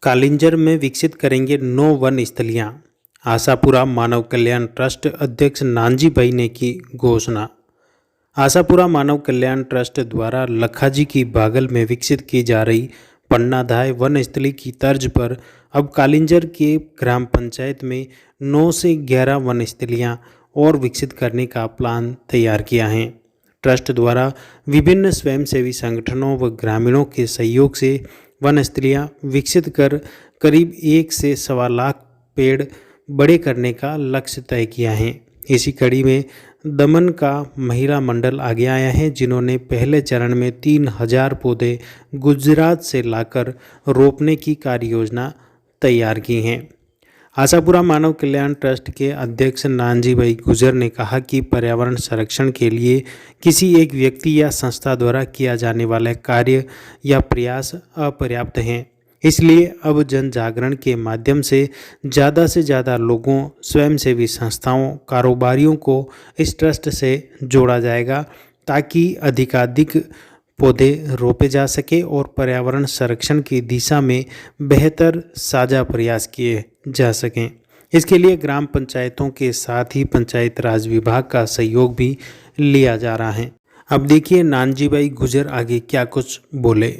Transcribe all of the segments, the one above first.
कालिंजर में विकसित करेंगे 9 वन स्थलियां। आशापुरा मानव कल्याण ट्रस्ट अध्यक्ष नानजी भाई ने की घोषणा। आशापुरा मानव कल्याण ट्रस्ट द्वारा लखाजी की बागल में विकसित की जा रही पन्नाधाय वन स्थली की तर्ज पर अब कालिंजर के ग्राम पंचायत में 9 से 11 वन स्थलियां और विकसित करने का प्लान तैयार किया है। ट्रस्ट द्वारा विभिन्न स्वयंसेवी संगठनों व ग्रामीणों के सहयोग से वन स्थलियां विकसित कर करीब 1 से सवा लाख पेड़ बड़े करने का लक्ष्य तय किया है। इसी कड़ी में दमन का महिला मंडल आगे आया है, जिन्होंने पहले चरण में 3000 पौधे गुजरात से लाकर रोपने की कार्ययोजना तैयार की है। आशापुरा मानव कल्याण ट्रस्ट के अध्यक्ष नानजी भाई गुजर ने कहा कि पर्यावरण संरक्षण के लिए किसी एक व्यक्ति या संस्था द्वारा किया जाने वाला कार्य या प्रयास अपर्याप्त हैं। इसलिए अब जन जागरण के माध्यम से ज़्यादा लोगों, स्वयंसेवी संस्थाओं, कारोबारियों को इस ट्रस्ट से जोड़ा जाएगा ताकि अधिकाधिक पौधे रोपे जा सके और पर्यावरण संरक्षण की दिशा में बेहतर साझा प्रयास किए जा सकें। इसके लिए ग्राम पंचायतों के साथ ही पंचायत राज विभाग का सहयोग भी लिया जा रहा है। अब देखिए नानजी भाई गुजर आगे क्या कुछ बोले।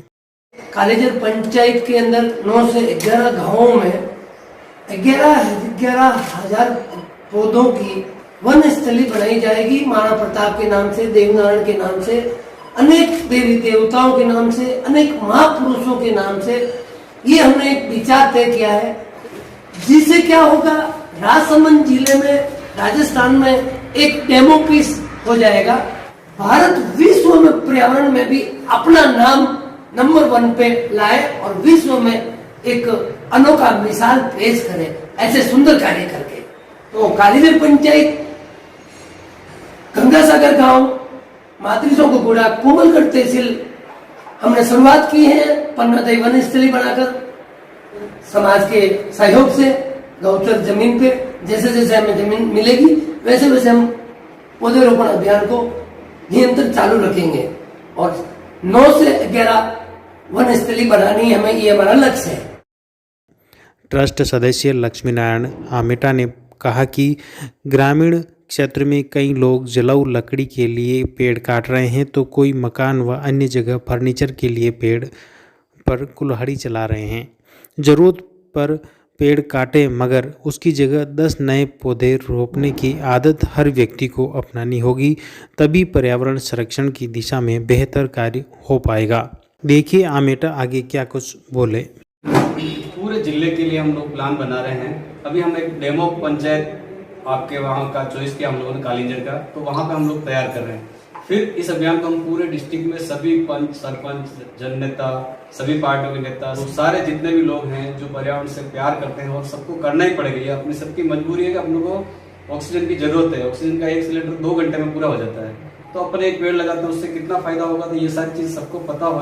कालिंजर पंचायत के अंदर 9 से 11 गांवों में 11,000 पौधों की वन स्थली बनाई जाएगी। महाराणा प्रताप के नाम से, देवनारायण के नाम से, अनेक देवी देवताओं के नाम से, अनेक महापुरुषों के नाम से ये हमने एक विचार तय किया है, जिससे क्या होगा, राजसमंद जिले में, राजस्थान में एक डेमो पीस हो जाएगा। भारत विश्व में पर्यावरण में भी अपना नाम नंबर 1 पे लाए और विश्व में एक अनोखा मिसाल पेश करे, ऐसे सुंदर कार्य करके। तो कालिंजर पंचायत, गंगासागर गांव, मातृसों को गुड़ा, कोमलगढ़ तहसील हमने शुरुआत की है पन्नाधाय वन स्थली बनाकर समाज के सहयोग से। गौचर जमीन पे जैसे जैसे हमें जमीन मिलेगी वैसे वैसे हम पौधेरोपण अभियान को निरंतर चालू रखेंगे और 9 से 11 वन स्थली बनानी हमें, ये हमारा लक्ष्य है। ट्रस्ट सदस्य लक्ष्मी नारायण आमेटा ने कहा कि ग्रामीण क्षेत्र में कई लोग जलाऊ लकड़ी के लिए पेड़ काट रहे हैं, तो कोई मकान व अन्य जगह फर्नीचर के लिए पेड़ पर कुल्हाड़ी चला रहे हैं। ज़रूरत पर पेड़ काटे मगर उसकी जगह 10 नए पौधे रोपने की आदत हर व्यक्ति को अपनानी होगी, तभी पर्यावरण संरक्षण की दिशा में बेहतर कार्य हो पाएगा। देखिए आमेटा आगे क्या कुछ बोले। पूरे जिले के लिए हम लोग प्लान बना रहे हैं। अभी हम एक डेमो पंचायत आपके वहाँ का चॉइस किया हम लोगों ने कालिंजर का, तो वहाँ पे हम लोग तैयार कर रहे हैं। फिर इस अभियान को हम पूरे डिस्ट्रिक्ट में सभी पंच, सरपंच, जननेता, सभी पार्टियों के नेता, तो सारे जितने भी लोग हैं जो पर्यावरण से प्यार करते हैं, और सबको करना ही पड़ेगा। ये अपनी सबकी मजबूरी है कि हम लोग को ऑक्सीजन की जरूरत है। ऑक्सीजन का 1 सिलेंडर 2 घंटे में पूरा हो जाता है, तो अपन एक पेड़ लगाते हैं, उससे कितना फायदा होगा, तो ये सारी चीज सबको पता हो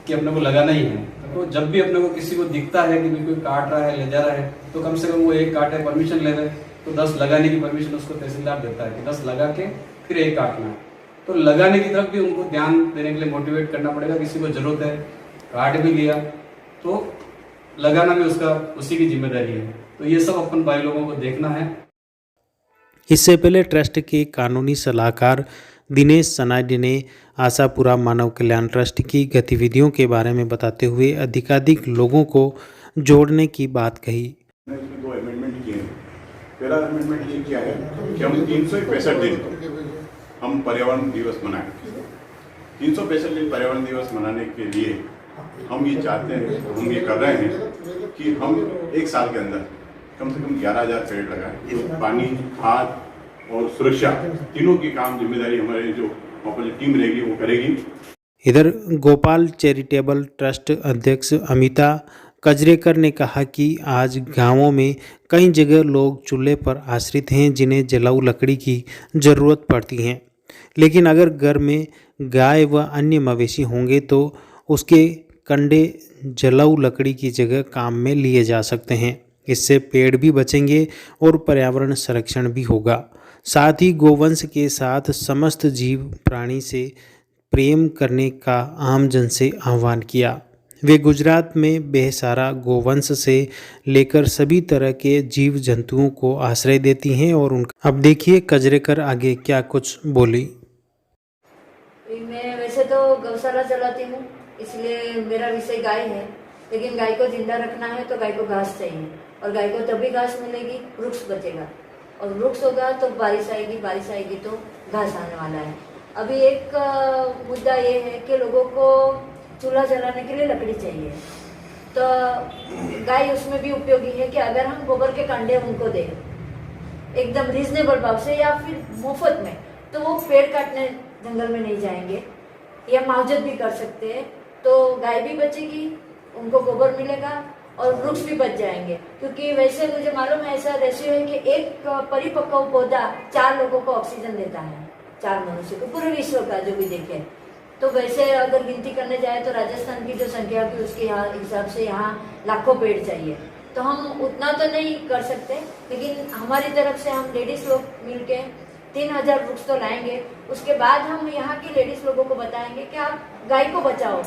कि अपने को लगाना ही है। तो जब भी अपने को किसी को दिखता है कि कोई काट रहा है, ले जा रहा है, तो कम से कम वो 1 काटे, परमिशन ले रहे, तो 10 लगाने की परमिशन उसको तहसीलदार देता है कि 10 लगा के फिर 1 काटना है। तो लगाने की तरफ भी उनको ध्यान देने के लिए मोटिवेट करना पड़ेगा। किसी को जरूरत है, काट भी लिया, तो लगाना भी उसका उसी की जिम्मेदारी है। तो ये सब अपन भाई लोगों को देखना है। इससे पहले ट्रस्ट के कानूनी सलाहकार दिनेश सनाडे ने आशापुरा मानव कल्याण ट्रस्ट की गतिविधियों के बारे में बताते हुए अधिकाधिक लोगों को जोड़ने की बात कही। 2 अमेंडमेंट किए हैं। पहला अमेंडमेंट ये किया है कि हम 365 दिन हम पर्यावरण दिवस मनाएं। 365 दिन पर्यावरण दिवस मनाने के लिए हम ये चाहते हैं, हम ये कर रहे हैं कि हम 1 साल के अंदर कम से कम 11,000 पेड़ लगाएं। तो पानी, खाद और सुरक्षा तीनों की काम जिम्मेदारी हमारे जो ऑपोजिट टीम रहेगी वो करेगी। इधर गोपाल चैरिटेबल ट्रस्ट अध्यक्ष अमिता कजरेकर ने कहा कि आज गांवों में कई जगह लोग चूल्हे पर आश्रित हैं, जिन्हें जलाऊ लकड़ी की ज़रूरत पड़ती है। लेकिन अगर घर में गाय व अन्य मवेशी होंगे तो उसके कंडे जलाऊ लकड़ी की जगह काम में लिए जा सकते हैं। इससे पेड़ भी बचेंगे और पर्यावरण संरक्षण भी होगा। साथ ही गोवंश के साथ समस्त जीव प्राणी से प्रेम करने का आमजन से आह्वान किया। वे गुजरात में बेसहारा गोवंश से लेकर सभी तरह के जीव जंतुओं को आश्रय देती हैं और उनका अब देखिए कजरेकर आगे क्या कुछ बोली। मैं वैसे तो गौशाला चलाती हूँ, इसलिए मेरा विषय गाय है। लेकिन गाय को जिंदा रखना है तो गाय को घास चाहिए, और गाय को तभी घास मिलेगी वृक्ष बचेगा, और वृक्ष होगा तो बारिश आएगी तो घास आने वाला है। अभी एक मुद्दा ये है कि लोगों को चूल्हा जलाने के लिए लकड़ी चाहिए, तो गाय उसमें भी उपयोगी है कि अगर हम गोबर के कंडे उनको दें एकदम रीजनेबल भाव से या फिर मुफ्त में, तो वो पेड़ काटने जंगल में नहीं जाएंगे या मावजत भी कर सकते हैं। तो गाय भी बचेगी, उनको गोबर मिलेगा और वृक्ष भी बच जाएंगे। क्योंकि वैसे मुझे मालूम है, ऐसा रेशियो है कि एक परिपक्व पौधा 4 लोगों को ऑक्सीजन देता है, 4 मनुष्य को, पूरे विश्व का जो भी देखे। तो वैसे अगर गिनती करने जाए तो राजस्थान की जो संख्या की उसके हिसाब से यहाँ लाखों पेड़ चाहिए। तो हम उतना तो नहीं कर सकते, लेकिन हमारी तरफ से हम लेडीज लोग मिलके 3000 वृक्ष तो लाएंगे। उसके बाद हम यहाँ की लेडीज लोगों को बताएंगे कि आप गाय को बचाओ।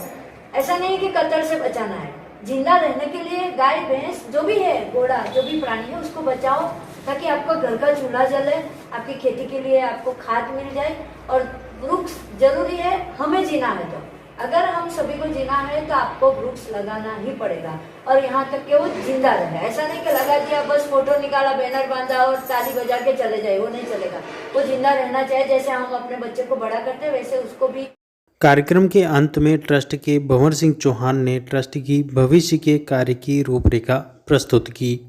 ऐसा नहीं कि कतर से बचाना है, जिंदा रहने के लिए गाय भैंस जो भी है, घोड़ा जो भी प्राणी है उसको बचाओ, ताकि आपका घर का चूल्हा जले, आपकी खेती के लिए आपको खाद मिल जाए। और वृक्ष जरूरी है, हमें जीना है तो अगर हम सभी को जीना है तो आपको वृक्ष लगाना ही पड़ेगा, और यहाँ तक कि वो जिंदा रहे। ऐसा नहीं कि लगा दिया बस फोटो निकाला, बैनर बांधा और ताली बजा के चले जाए, वो नहीं चलेगा। वो जिंदा रहना चाहिए। जैसे हम अपने बच्चे को बड़ा करते हैं वैसे उसको भी। कार्यक्रम के अंत में ट्रस्ट के भंवर सिंह चौहान ने ट्रस्ट की भविष्य के कार्य की रूपरेखा प्रस्तुत की।